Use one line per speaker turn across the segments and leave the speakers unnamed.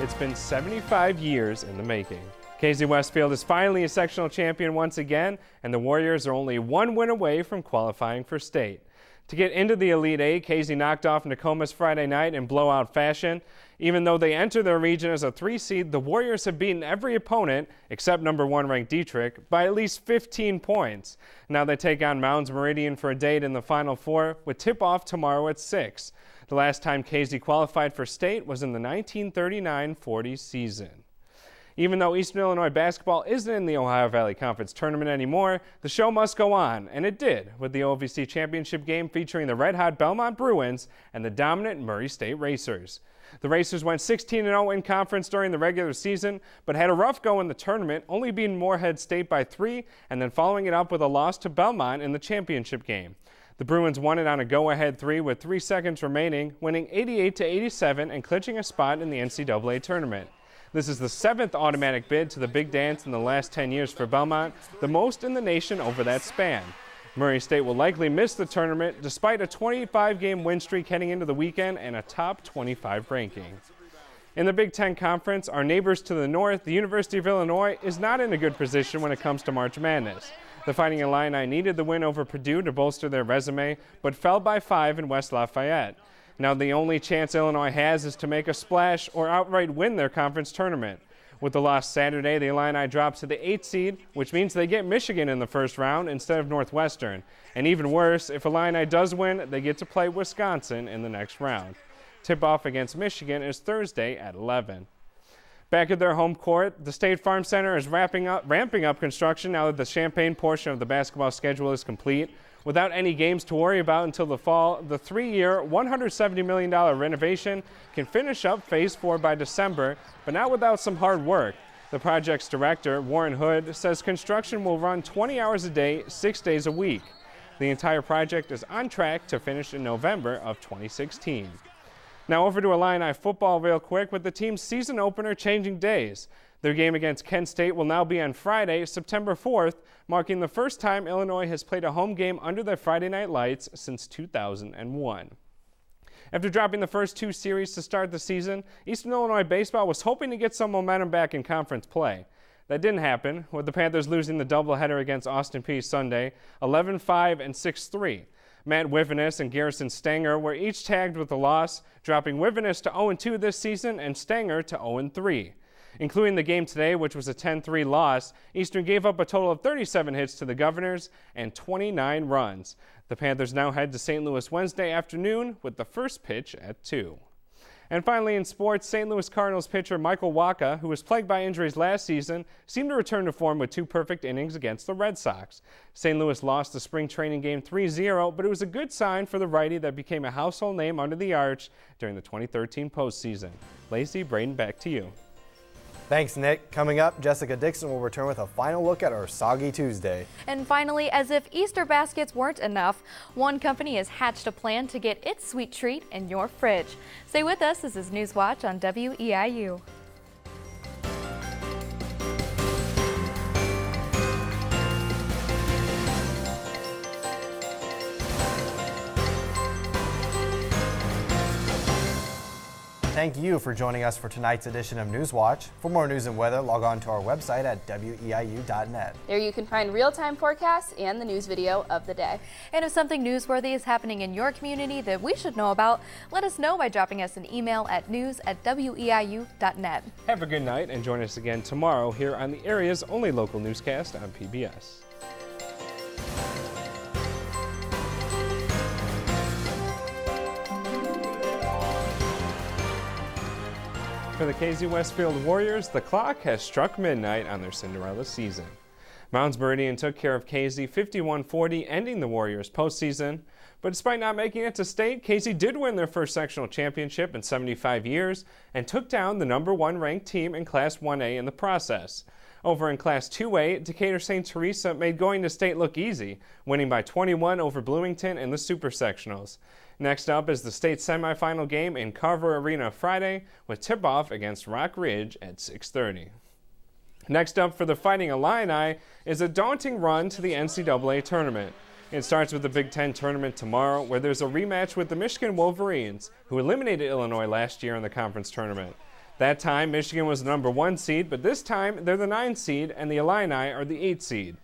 It's been 75 years in the making. KZ Westfield is finally a sectional champion once again, and the Warriors are only one win away from qualifying for state. To get into the Elite Eight, KZ knocked off Nokomis Friday night in blowout fashion. Even though they enter their region as a 3 seed, the Warriors have beaten every opponent, except number 1 ranked Dietrich, by at least 15 points. Now they take on Mounds Meridian for a date in the Final Four, with tip-off tomorrow at 6. The last time KZ qualified for state was in the 1939-40 season. Even though Eastern Illinois basketball isn't in the Ohio Valley Conference tournament anymore, the show must go on, and it did, with the OVC championship game featuring the red-hot Belmont Bruins and the dominant Murray State Racers. The Racers went 16-0 in conference during the regular season, but had a rough go in the tournament, only beating Moorhead State by 3, and then following it up with a loss to Belmont in the championship game. The Bruins won it on a go-ahead 3 with 3 seconds remaining, winning 88-87 and clinching a spot in the NCAA tournament. This is the 7th automatic bid to the Big Dance in the last 10 years for Belmont, the most in the nation over that span. Murray State will likely miss the tournament despite a 25-game win streak heading into the weekend and a top 25 ranking. In the Big Ten Conference, our neighbors to the north, the University of Illinois, is not in a good position when it comes to March Madness. The Fighting Illini needed the win over Purdue to bolster their resume, but fell by 5 in West Lafayette. Now the only chance Illinois has is to make a splash or outright win their conference tournament. With the loss Saturday, the Illini drop to the 8th seed, which means they get Michigan in the first round instead of Northwestern. And even worse, if Illini does win, they get to play Wisconsin in the next round. Tip-off against Michigan is Thursday at 11. Back at their home court, the State Farm Center is ramping up construction now that the Champaign portion of the basketball schedule is complete. Without any games to worry about until the fall, the 3-year, $170 million renovation can finish up Phase 4 by December, but not without some hard work. The project's director, Warren Hood, says construction will run 20 hours a day, 6 days a week. The entire project is on track to finish in November of 2016. Now over to Illini football real quick, with the team's season opener changing days. Their game against Kent State will now be on Friday, September 4th, marking the first time Illinois has played a home game under their Friday night lights since 2001. After dropping the first 2 series to start the season, Eastern Illinois baseball was hoping to get some momentum back in conference play. That didn't happen, with the Panthers losing the doubleheader against Austin Peay Sunday, 11-5 and 6-3. Matt Wivenis and Garrison Stanger were each tagged with a loss, dropping Wivenis to 0-2 this season and Stanger to 0-3. Including the game today, which was a 10-3 loss, Eastern gave up a total of 37 hits to the Governors and 29 runs. The Panthers now head to St. Louis Wednesday afternoon with the first pitch at 2. And finally in sports, St. Louis Cardinals pitcher Michael Wacha, who was plagued by injuries last season, seemed to return to form with 2 perfect innings against the Red Sox. St. Louis lost the spring training game 3-0, but it was a good sign for the righty that became a household name under the arch during the 2013 postseason. Lacey, Braden, back to you.
Thanks, Nick. Coming up, Jessica Dixon will return with a final look at our Soggy Tuesday.
And finally, as if Easter baskets weren't enough, one company has hatched a plan to get its sweet treat in your fridge. Stay with us. This is Newswatch on WEIU.
Thank you for joining us for tonight's edition of Newswatch. For more news and weather, log on to our website at weiu.net.
There you can find real-time forecasts and the news video of the day.
And if something newsworthy is happening in your community that we should know about, let us know by dropping us an email at news@weiu.net.
Have a good night and join us again tomorrow here on the area's only local newscast on PBS. For the KZ Westfield Warriors, the clock has struck midnight on their Cinderella season. Mounds Meridian took care of KZ 51-40, ending the Warriors' postseason. But despite not making it to state, KZ did win their first sectional championship in 75 years and took down the number 1 ranked team in Class 1A in the process. Over in Class 2A, Decatur St. Teresa made going to state look easy, winning by 21 over Bloomington in the Super Sectionals. Next up is the state semifinal game in Carver Arena Friday, with tip-off against Rock Ridge at 6:30. Next up for the Fighting Illini is a daunting run to the NCAA tournament. It starts with the Big Ten tournament tomorrow, where there's a rematch with the Michigan Wolverines, who eliminated Illinois last year in the conference tournament. That time, Michigan was the number 1 seed, but this time they're the 9 seed and the Illini are the 8 seed.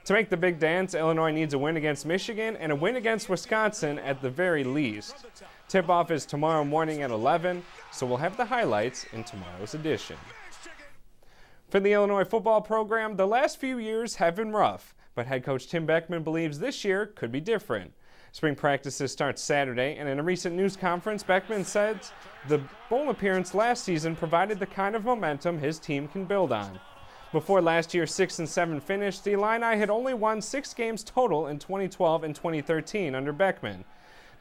To make the big dance, Illinois needs a win against Michigan and a win against Wisconsin at the very least. Tip-off is tomorrow morning at 11, so we'll have the highlights in tomorrow's edition. For the Illinois football program, the last few years have been rough, but head coach Tim Beckman believes this year could be different. Spring practices start Saturday, and in a recent news conference, Beckman said the bowl appearance last season provided the kind of momentum his team can build on. Before last year's 6-7 finish, the Illini had only won 6 games total in 2012 and 2013 under Beckman.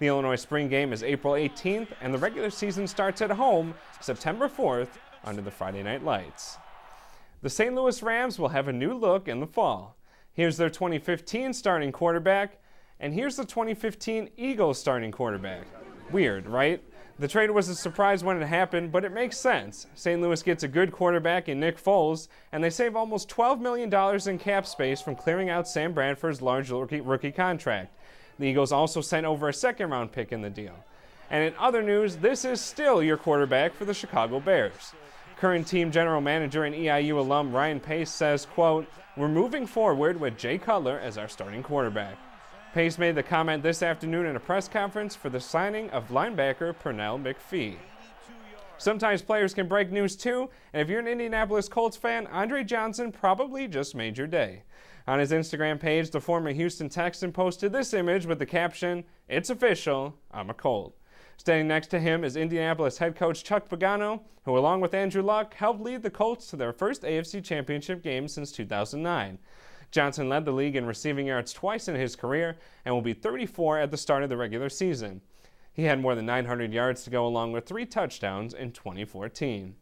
The Illinois spring game is April 18th, and the regular season starts at home September 4th under the Friday Night Lights. The St. Louis Rams will have a new look in the fall. Here's their 2015 starting quarterback, and here's the 2015 Eagles starting quarterback. Weird, right? The trade was a surprise when it happened, but it makes sense. St. Louis gets a good quarterback in Nick Foles, and they save almost $12 million in cap space from clearing out Sam Bradford's large rookie contract. The Eagles also sent over a second-round pick in the deal. And in other news, this is still your quarterback for the Chicago Bears. Current team general manager and EIU alum Ryan Pace says, quote, "We're moving forward with Jay Cutler as our starting quarterback." Pace made the comment this afternoon in a press conference for the signing of linebacker Pernell McPhee. Sometimes players can break news too, and if you're an Indianapolis Colts fan, Andre Johnson probably just made your day. On his Instagram page, the former Houston Texan posted this image with the caption, "It's official, I'm a Colt." Standing next to him is Indianapolis head coach Chuck Pagano, who along with Andrew Luck helped lead the Colts to their first AFC Championship game since 2009. Johnson led the league in receiving yards twice in his career and will be 34 at the start of the regular season. He had more than 900 yards to go along with 3 touchdowns in 2014.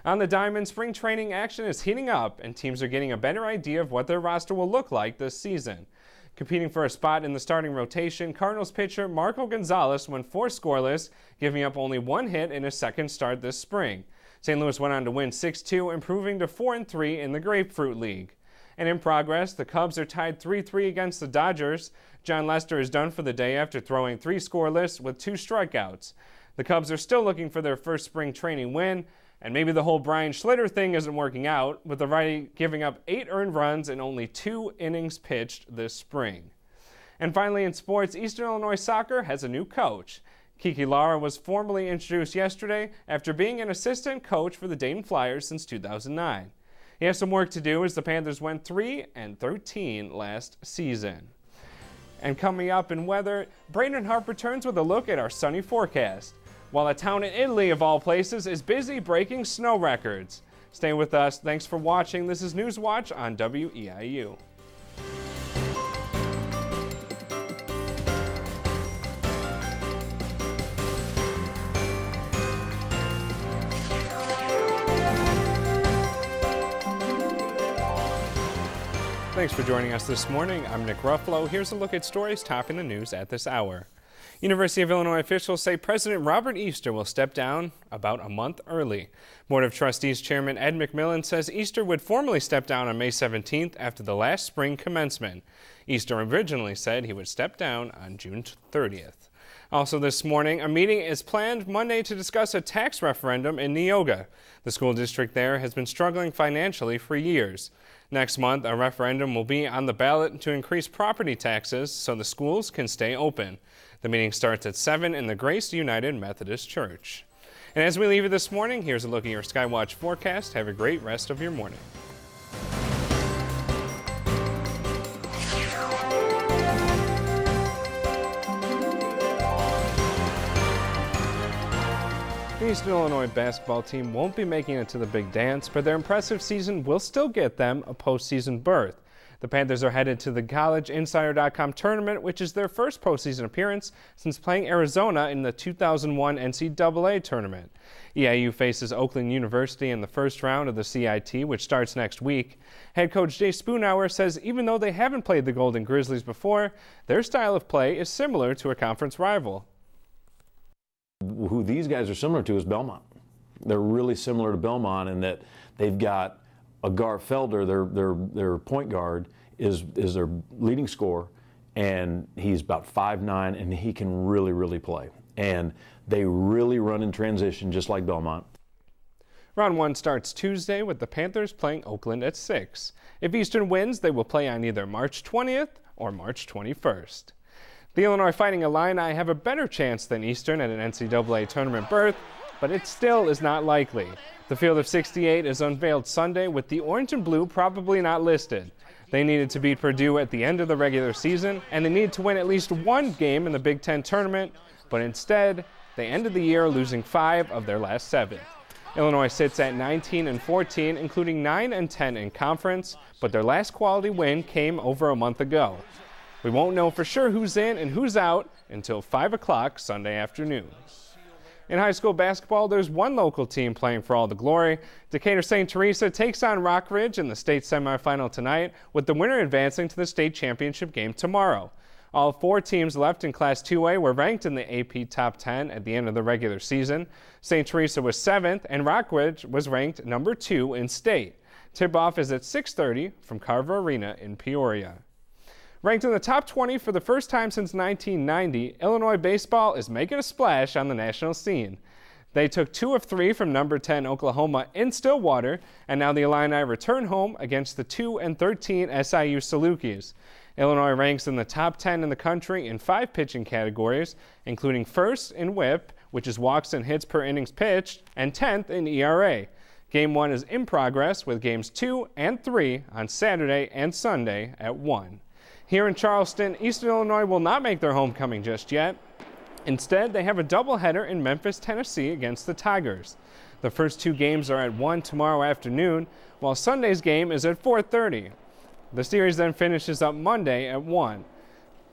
On the diamond, spring training action is heating up and teams are getting a better idea of what their roster will look like this season. Competing for a spot in the starting rotation, Cardinals pitcher Marco Gonzalez went 4 scoreless, giving up only 1 hit in his second start this spring. St. Louis went on to win 6-2, improving to 4-3 in the Grapefruit League. And in progress, the Cubs are tied 3-3 against the Dodgers. John Lester is done for the day after throwing 3 scoreless with 2 strikeouts. The Cubs are still looking for their first spring training win, and maybe the whole Brian Schlitter thing isn't working out, with the righty giving up 8 earned runs in only 2 innings pitched this spring. And finally in sports, Eastern Illinois soccer has a new coach. Kiki Lara was formally introduced yesterday after being an assistant coach for the Dayton Flyers since 2009. He has some work to do as the Panthers went 3-13 last season. And coming up in weather, Braden Harp returns with a look at our sunny forecast, while a town in Italy of all places is busy breaking snow records. Stay with us. Thanks for watching. This is Newswatch on WEIU. Thanks for joining us this morning. I'm Nick Ruffolo. Here's a look at stories topping the news at this hour. University of Illinois officials say President Robert Easter will step down about a month early. Board of Trustees Chairman Ed McMillan says Easter would formally step down on May 17th after the last spring commencement. Easter originally said he would step down on June 30th. Also this morning, a meeting is planned Monday to discuss a tax referendum in Neoga. The school district there has been struggling financially for years. Next month, a referendum will be on the ballot to increase property taxes so the schools can stay open. The meeting starts at 7 in the Grace United Methodist Church. And as we leave you this morning, here's a look at your Skywatch forecast. Have a great rest of your morning. The Eastern Illinois basketball team won't be making it to the big dance, but their impressive season will still get them a postseason berth. The Panthers are headed to the CollegeInsider.com tournament, which is their first postseason appearance since playing Arizona in the 2001 NCAA tournament. EIU faces Oakland University in the first round of the CIT, which starts next week. Head coach Jay Spoonhour says even though they haven't played the Golden Grizzlies before, their style of play is similar to a conference rival.
Who these guys are similar to is Belmont. They're really similar to Belmont in that they've got a Gar Felder, their point guard, is their leading scorer, and he's about 5'9", and he can really play. And they really run in transition just like Belmont.
Round 1 starts Tuesday with the Panthers playing Oakland at 6. If Eastern wins, they will play on either March 20th or March 21st. The Illinois Fighting Illini have a better chance than Eastern at an NCAA tournament berth, but it still is not likely. The field of 68 is unveiled Sunday with the orange and blue probably not listed. They needed to beat Purdue at the end of the regular season, and they needed to win at least one game in the Big Ten tournament, but instead, they ended the year losing 5 of their last 7. Illinois sits at 19-14, including 9-10 in conference, but their last quality win came over a month ago. We won't know for sure who's in and who's out until 5 o'clock Sunday afternoon. In high school basketball, there's one local team playing for all the glory. Decatur St. Teresa takes on Rockridge in the state semifinal tonight, with the winner advancing to the state championship game tomorrow. All 4 teams left in Class 2A were ranked in the AP Top 10 at the end of the regular season. St. Teresa was 7th, and Rockridge was ranked number 2 in state. Tip-off is at 6:30 from Carver Arena in Peoria. Ranked in the top 20 for the first time since 1990, Illinois baseball is making a splash on the national scene. They took 2 of 3 from number 10 Oklahoma in Stillwater, and now the Illini return home against the 2-13 SIU Salukis. Illinois ranks in the top 10 in the country in 5 pitching categories, including first in WHIP, which is walks and hits per innings pitched, and 10th in ERA. Game 1 is in progress with games 2 and 3 on Saturday and Sunday at 1. Here in Charleston, Eastern Illinois will not make their homecoming just yet. Instead, they have a doubleheader in Memphis, Tennessee against the Tigers. The first 2 games are at 1 tomorrow afternoon, while Sunday's game is at 4:30. The series then finishes up Monday at 1.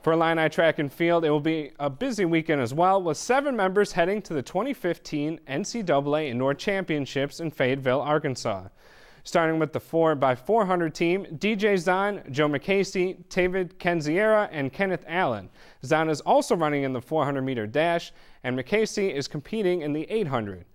For Illini Track and Field, it will be a busy weekend as well, with 7 members heading to the 2015 NCAA Indoor Championships in Fayetteville, Arkansas. Starting with the 4x400 team, DJ Zahn, Joe McCasey, David Kenziera, and Kenneth Allen. Zahn is also running in the 400-meter dash, and McCasey is competing in the 800.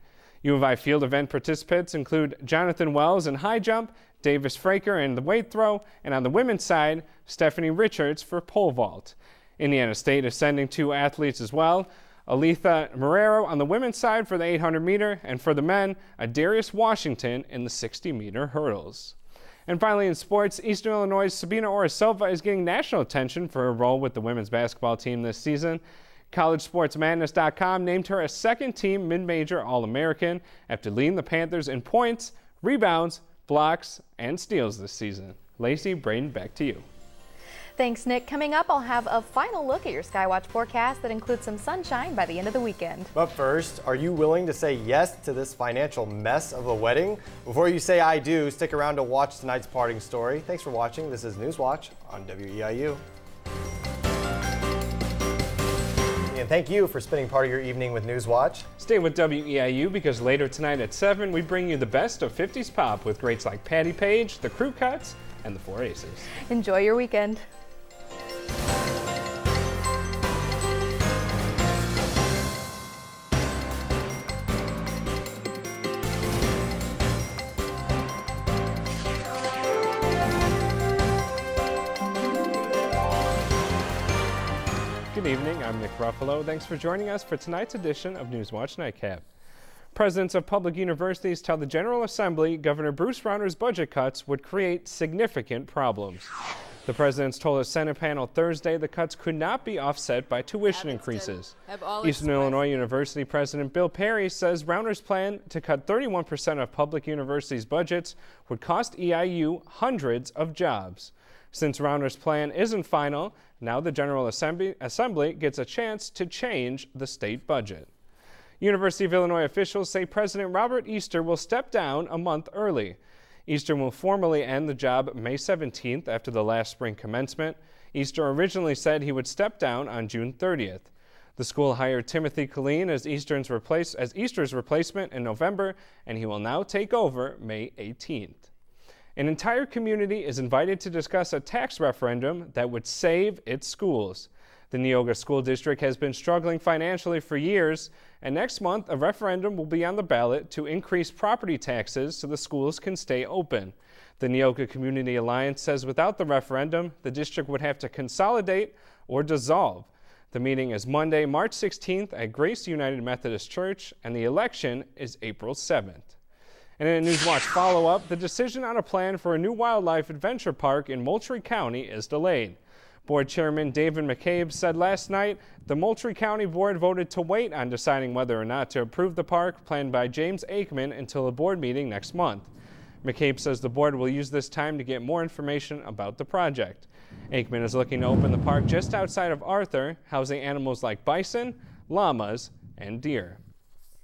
U of I field event participants include Jonathan Wells in high jump, Davis Fraker in the weight throw, and on the women's side, Stephanie Richards for pole vault. Indiana State is sending 2 athletes as well. Aletha Marrero on the women's side for the 800-meter, and for the men, Adarius Washington in the 60-meter hurdles. And finally in sports, Eastern Illinois' Sabina Orosilva is getting national attention for her role with the women's basketball team this season. CollegeSportsMadness.com named her a second-team mid-major All-American after leading the Panthers in points, rebounds, blocks, and steals this season. Lacey, Braden, back to you.
Thanks, Nick. Coming up, I'll have a final look at your Skywatch forecast that includes some sunshine by the end of the weekend.
But first, are you willing to say yes to this financial mess of a wedding? Before you say I do, stick around to watch tonight's parting story. Thanks for watching. This is Newswatch on WEIU. And thank you for spending part of your evening with Newswatch.
Stay with WEIU because later tonight at 7, we bring you the best of 50s pop with greats like Patti Page, the Crew Cuts, and the 4 Aces.
Enjoy your weekend.
Good evening, I'm Nick Ruffolo. Thanks for joining us for tonight's edition of Newswatch Nightcap. Presidents of public universities tell the General Assembly Governor Bruce Rauner's budget cuts would create significant problems. The presidents told a Senate panel Thursday the cuts could not be offset by tuition increases. Eastern Illinois University President Bill Perry says Rauner's plan to cut 31% of public universities' budgets would cost EIU hundreds of jobs. Since Rauner's plan isn't final, now the General Assembly gets a chance to change the state budget. University of Illinois officials say President Robert Easter will step down a month early. Easter will formally end the job May 17th after the last spring commencement. Easter originally said he would step down on June 30th. The school hired Timothy Killeen as Easter's replacement in November, and he will now take over May 18th. An entire community is invited to discuss a tax referendum that would save its schools. The Neoga School District has been struggling financially for years, and next month a referendum will be on the ballot to increase property taxes so the schools can stay open. The Neoga Community Alliance says without the referendum, the district would have to consolidate or dissolve. The meeting is Monday, March 16th at Grace United Methodist Church, and the election is April 7th. And in a Newswatch follow-up, the decision on a plan for a new wildlife adventure park in Moultrie County is delayed. Board Chairman David McCabe said last night the Moultrie County Board voted to wait on deciding whether or not to approve the park planned by James Aikman until a board meeting next month. McCabe says the board will use this time to get more information about the project. Aikman is looking to open the park just outside of Arthur, housing animals like bison, llamas, and deer.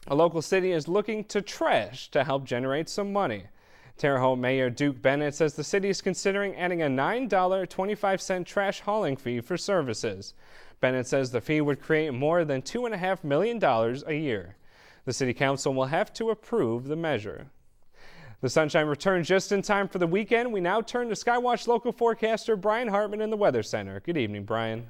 A local city is looking to trash to help generate some money. Terre Haute Mayor Duke Bennett says the city is considering adding a $9.25 trash hauling fee for services. Bennett says the fee would create more than $2.5 million a year. The city council will have to approve the measure. The sunshine returned just in time for the weekend. We now turn to Skywatch local forecaster Brian Hartman in the Weather Center. Good evening, Brian.